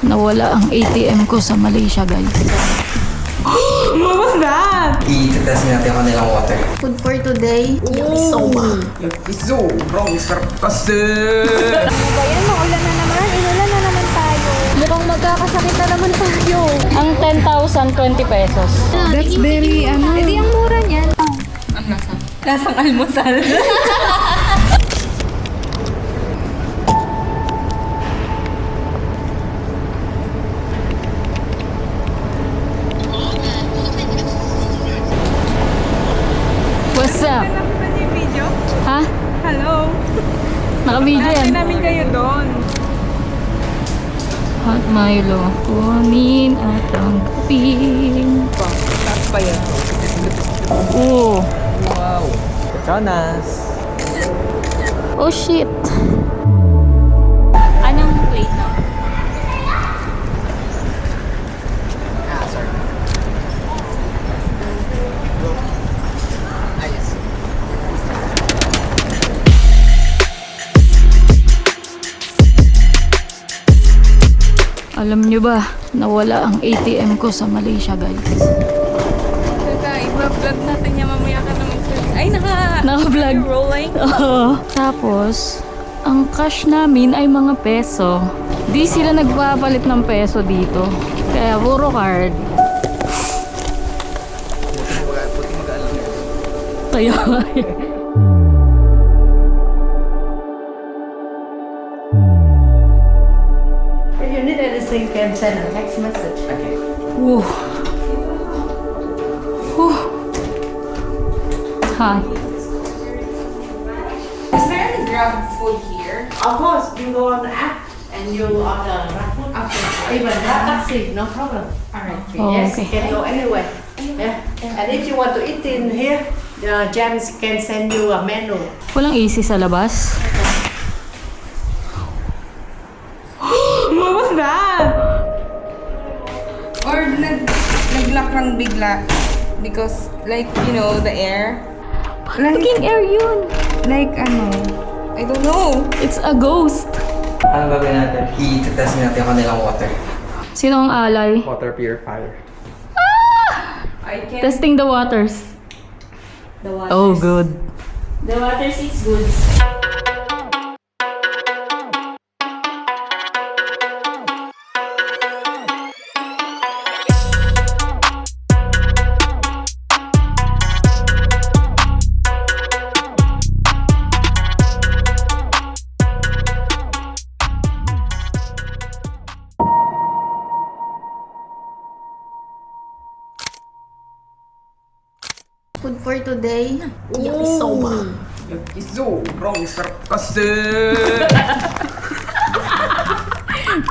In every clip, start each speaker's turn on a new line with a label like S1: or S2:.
S1: Nawala ang ATM ko sa Malaysia, guys.
S2: What was that?
S3: I-test natin kung nilang water.
S1: Food for today, yakisoba.
S3: Yakisoba, sarap kasi!
S4: Ano ba yan? Maulan na naman. Inulan na naman tayo. Mukhang magkakasakit na naman tayo.
S1: Ang 10,000, 20 pesos.
S2: That's very,
S4: Hindi ang mura niyan.
S2: lasang almusal.
S1: What's up?
S2: Nakita niyo yung video?
S1: Ha?
S2: Hello?
S1: Naka-video yan.
S2: namin kayo doon.
S1: Hot Milo. Kunin at tanggapin.
S2: Tapos pa yan.
S1: Oh.
S3: Wow! Jonas!
S1: Oh shit. Anong plate na? Alam nyo ba, nawala ang ATM ko sa Malaysia, guys.
S2: Teka, i-vlog natin niya mamaya ka naman sa... Ay,
S1: Naka-vlog.
S2: rolling.
S1: Oo. Tapos, ang cash namin ay mga peso. Di sila nagpapalit ng peso dito. Kaya puro card. Kaya nga eh.
S5: If you need anything, you can send a text message.
S3: Okay.
S1: Woo. Whew. Hi.
S2: Is there any Grab food here?
S5: Of course, you go on the app and you order GrabFood.
S2: Okay.
S5: Even taxi, no problem.
S2: Alright.
S1: Oh,
S5: Yes,
S1: okay.
S5: you can go anywhere. Yeah. And if you want to eat in here, James can send you a menu.
S1: Walang easy sa labas.
S2: What was that? Or nag-lock lang bigla because like, you know, the air.
S1: Naging air yun.
S2: Like ano, I don't know.
S1: It's a ghost.
S3: Ano gagawin natin? I-test natin kung nilang water.
S1: Sino ang alay?
S3: Water purifier.
S2: I can
S1: Testing the waters.
S4: The water.
S1: Oh, good.
S4: The water is good.
S1: Food for today, yakisoba.
S3: Yakisoba, sarap kasi!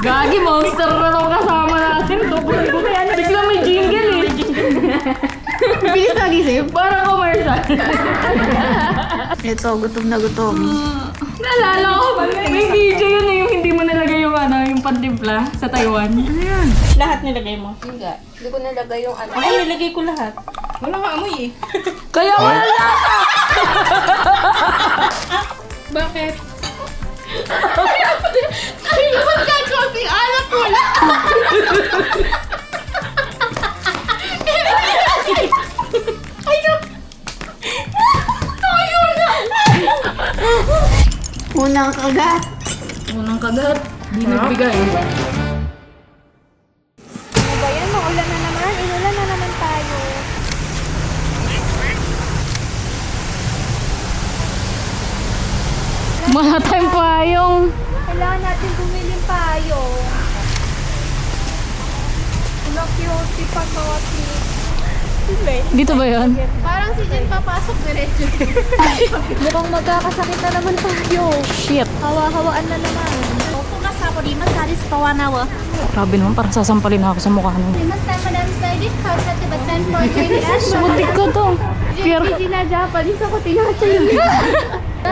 S1: Gagi, monster na itong kasama natin. Tukunin ko kaya bigla may jingle eh. Bilis nagisip, parang commercial. Ito, gutom na gutom. Naalala ko, may video yun eh, yung hindi mo nalagay yung yung pantimpla sa Taiwan. Ano yan?
S4: Lahat nilagay mo? Hindi. Hindi ko nilagay yung ano. Ay, nilagay ko lahat.
S2: wala nga amoy eh.
S1: Kaya wala lasa!
S2: Bakit?
S1: Ay, naman ka, konting alak wala! Unang kagat. Unang kagat. Di nagbigay.
S4: Ano ba yan? Maulan na naman. Inulan na naman tayo.
S1: Wala tayong payong.
S4: Kailangan natin bumili payong. Ano cute pa to,
S1: Dito ba yun?
S4: Parang si Jen papasok diretso. Mukhang magkakasakit na naman tayo.
S1: Shit.
S4: Hawa-hawaan na naman.
S1: Grabe naman, parang sasampalin ako sa mukha nun. Sumuntik ko to. Pero,
S4: Japanese ako tinatay.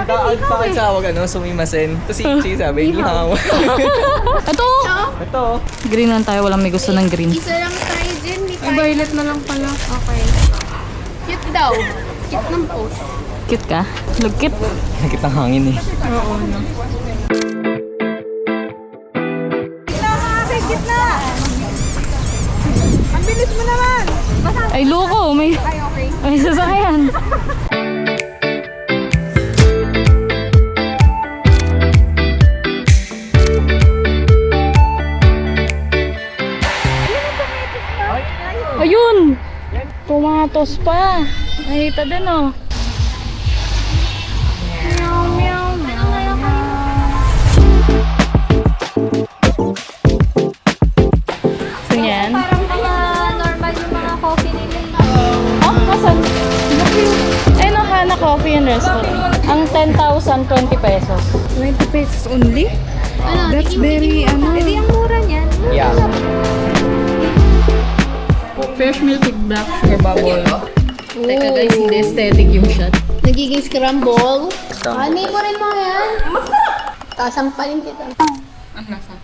S3: Pakitsawag sumimasen. Tapos si sabi, ihaw.
S1: ito!
S3: Ito.
S1: Green lang tayo, walang may gusto ng green.
S4: Isa lang tayo dyan.
S2: Ay, violet na lang pala.
S4: Okay. Cute daw. Cute ng post.
S1: Cute ka? Look cute.
S3: Nakita ang hangin eh.
S2: Oo, no.
S4: Gitna! Gitna! nga! Ang bilis mo naman!
S1: Ay, loko. May,
S4: Ay, okay.
S1: may sasakyan. Ayun! Tumatos pa. Nakita din, oh. Meow, meow, meow, meow. So, yan.
S4: Parang mga normal yung mga coffee nila.
S1: Oh, asan? Eh, no, Hana Coffee and Restaurant. Ang 10,000, 20 pesos.
S2: 20 pesos only?
S4: Ano,
S2: That's very,
S4: Hindi ang mura niyan.
S3: Yeah.
S1: Fresh milk with black sugar bubble. Teka guys, hindi aesthetic yung shot.
S6: Nagiging scramble. Ani mo rin mo yan. Masarap! Kasampalin kita.
S2: Masarap!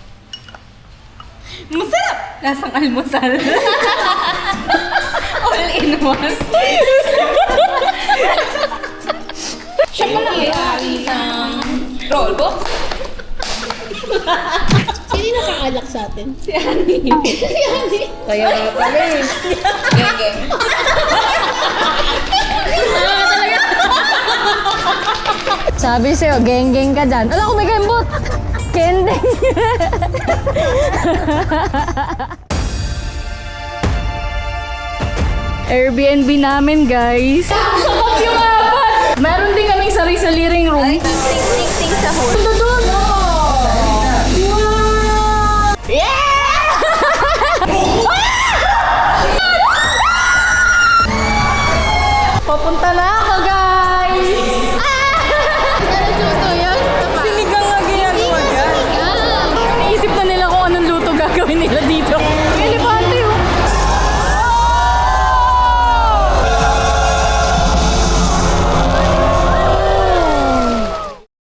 S2: Lasang almusal. All in one. Siya pala may-ari ng roll box.
S6: Sino yung nakaalak sa atin? Si Ani.
S2: Kaya nga pala eh. Gege.
S1: Sabi sa'yo, geng-geng ka dyan. Ala, kumikembot! Kendeng! Airbnb namin, guys. Sakap yung apat! Meron din kaming sari-saliring room.
S4: Ting-ting-ting sa hole.
S1: Punta doon! Wow! Papunta na ako, guys!
S6: Ano luto yun?
S2: Sinigang nga ginagawa dyan.
S1: Iniisip na nila kung anong luto gagawin nila dito.